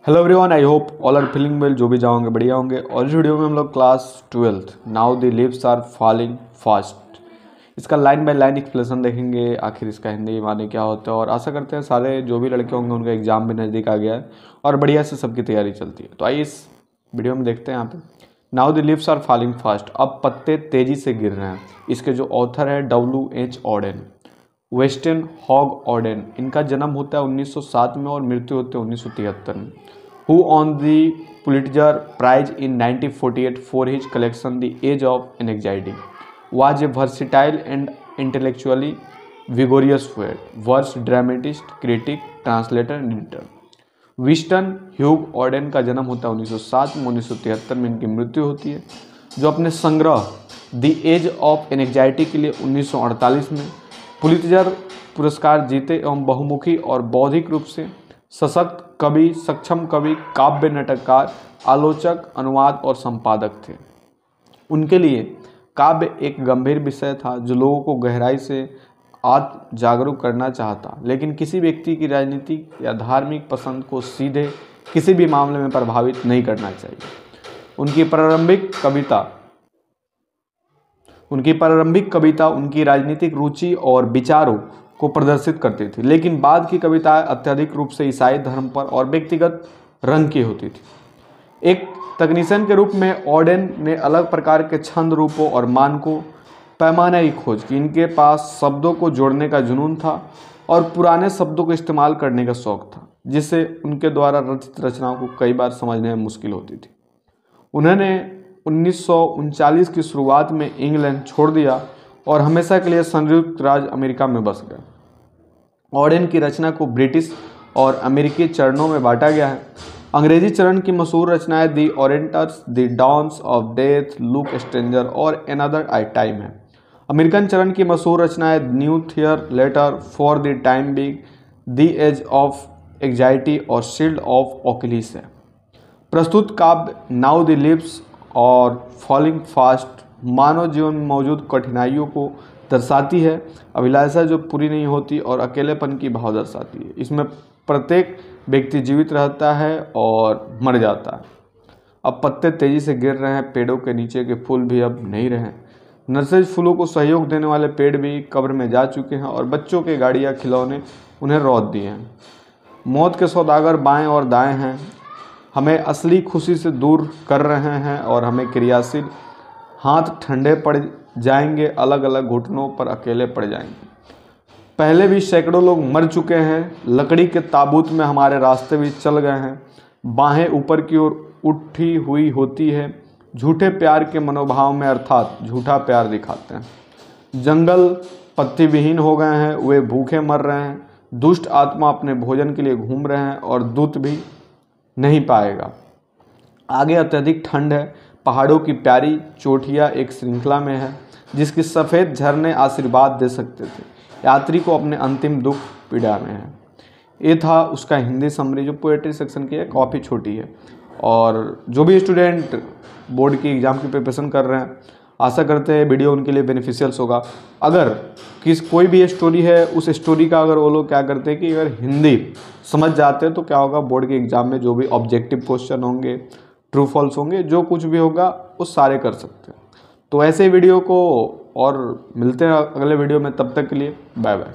Hello everyone, I hope all are feeling well. जो भी जाओगे बढ़िया होंगे। और इस वीडियो में हम लोग class 12th now the leaves are falling fast इसका लाइन बाय लाइन एक्सप्लेनेशन देखेंगे। आखिर इसका हिंदी माने क्या होता है। और आशा करते हैं सारे जो भी लड़के होंगे उनका एग्जाम भी नज़दीक आ गया है और बढ़िया से सबकी तैयारी चलती है। तो आइए इस वीडियो में देखते हैं। यहाँ पे now the leaves are falling fast, अब पत्ते तेजी से गिर रहे हैं। इसके जो ऑथर है W.H. Auden, Wystan Hugh Auden. इनका जन्म होता है 1907 में और मृत्यु होती है 1973 में। Who won the Pulitzer Prize in 1948 for his collection The Age of Anxiety, was a versatile and intellectually vigorous poet, verse dramatist, critic, translator and editor. Winston Hugh Odean का जन्म होता है 1907 में, 1973 में इनकी मृत्यु होती है। जो अपने संग्रह द एज ऑफ एंग्जाइटी के लिए 1948 में पुलित्जर पुरस्कार जीते एवं बहुमुखी और बौद्धिक रूप से सशक्त कवि, सक्षम कवि, काव्य नाटककार, आलोचक, अनुवाद और संपादक थे। उनके लिए काव्य एक गंभीर विषय था जो लोगों को गहराई से आत्म जागरूक करना चाहता, लेकिन किसी व्यक्ति की राजनीतिक या धार्मिक पसंद को सीधे किसी भी मामले में प्रभावित नहीं करना चाहिए। उनकी प्रारंभिक कविता उनकी राजनीतिक रुचि और विचारों को प्रदर्शित करती थी, लेकिन बाद की कविताएं अत्यधिक रूप से ईसाई धर्म पर और व्यक्तिगत रंग की होती थी। एक तकनीशियन के रूप में ऑडेन ने अलग प्रकार के छंद रूपों और मानकों पैमाने की खोज की। इनके पास शब्दों को जोड़ने का जुनून था और पुराने शब्दों को इस्तेमाल करने का शौक था, जिससे उनके द्वारा रचित रचनाओं को कई बार समझने में मुश्किल होती थी। उन्होंने 1939 की शुरुआत में इंग्लैंड छोड़ दिया और हमेशा के लिए संयुक्त राज्य अमेरिका में बस गए। ऑडेन की रचना को ब्रिटिश और अमेरिकी चरणों में बांटा गया है। अंग्रेजी चरण की मशहूर रचनाएं the orators, the dance of death, look stranger और एनदर आई टाइम है। अमेरिकन चरण की मशहूर रचनाएं new year letter, for the time being, the age of anxiety और शील्ड ऑफ ओकिलिस है। प्रस्तुत काव्य now the leaves are falling fast मानव जीवन में मौजूद कठिनाइयों को दर्शाती है, अभिलाषा जो पूरी नहीं होती और अकेलेपन की भाव दर्शाती है। इसमें प्रत्येक व्यक्ति जीवित रहता है और मर जाता है। अब पत्ते तेजी से गिर रहे हैं, पेड़ों के नीचे के फूल भी अब नहीं रहे। नर्सरी फूलों को सहयोग देने वाले पेड़ भी कब्र में जा चुके हैं और बच्चों के गाड़ियाँ खिलौने उन्हें रौंद दिए हैं। मौत के सौदागर बाएं और दाएं हैं, हमें असली खुशी से दूर कर रहे हैं और हमें क्रियाशील हाथ ठंडे पड़ जाएंगे, अलग अलग घुटनों पर अकेले पड़ जाएंगे। पहले भी सैकड़ों लोग मर चुके हैं, लकड़ी के ताबूत में हमारे रास्ते भी चल गए हैं। बाहें ऊपर की ओर उठी हुई होती है, झूठे प्यार के मनोभाव में अर्थात झूठा प्यार दिखाते हैं। जंगल पत्ती विहीन हो गए हैं, वे भूखे मर रहे हैं। दुष्ट आत्मा अपने भोजन के लिए घूम रहे हैं और दूत भी नहीं पाएगा। आगे अत्यधिक ठंड है, पहाड़ों की प्यारी चोटियाँ एक श्रृंखला में है जिसकी सफ़ेद झरने आशीर्वाद दे सकते थे। यात्री को अपने अंतिम दुख पीड़ा में है। ये था उसका हिंदी समरी, जो पोएट्री सेक्शन की है, काफ़ी छोटी है। और जो भी स्टूडेंट बोर्ड की एग्ज़ाम की प्रिपरेशन कर रहे हैं, आशा करते हैं वीडियो उनके लिए बेनिफिशियल्स होगा। अगर कोई भी स्टोरी है, उस स्टोरी का अगर वो लोग क्या करते हैं कि अगर हिंदी समझ जाते हैं तो क्या होगा, बोर्ड के एग्ज़ाम में जो भी ऑब्जेक्टिव क्वेश्चन होंगे, ट्रू फॉल्स होंगे, जो कुछ भी होगा वो सारे कर सकते हैं। तो ऐसे वीडियो को और मिलते हैं अगले वीडियो में, तब तक के लिए बाय बाय।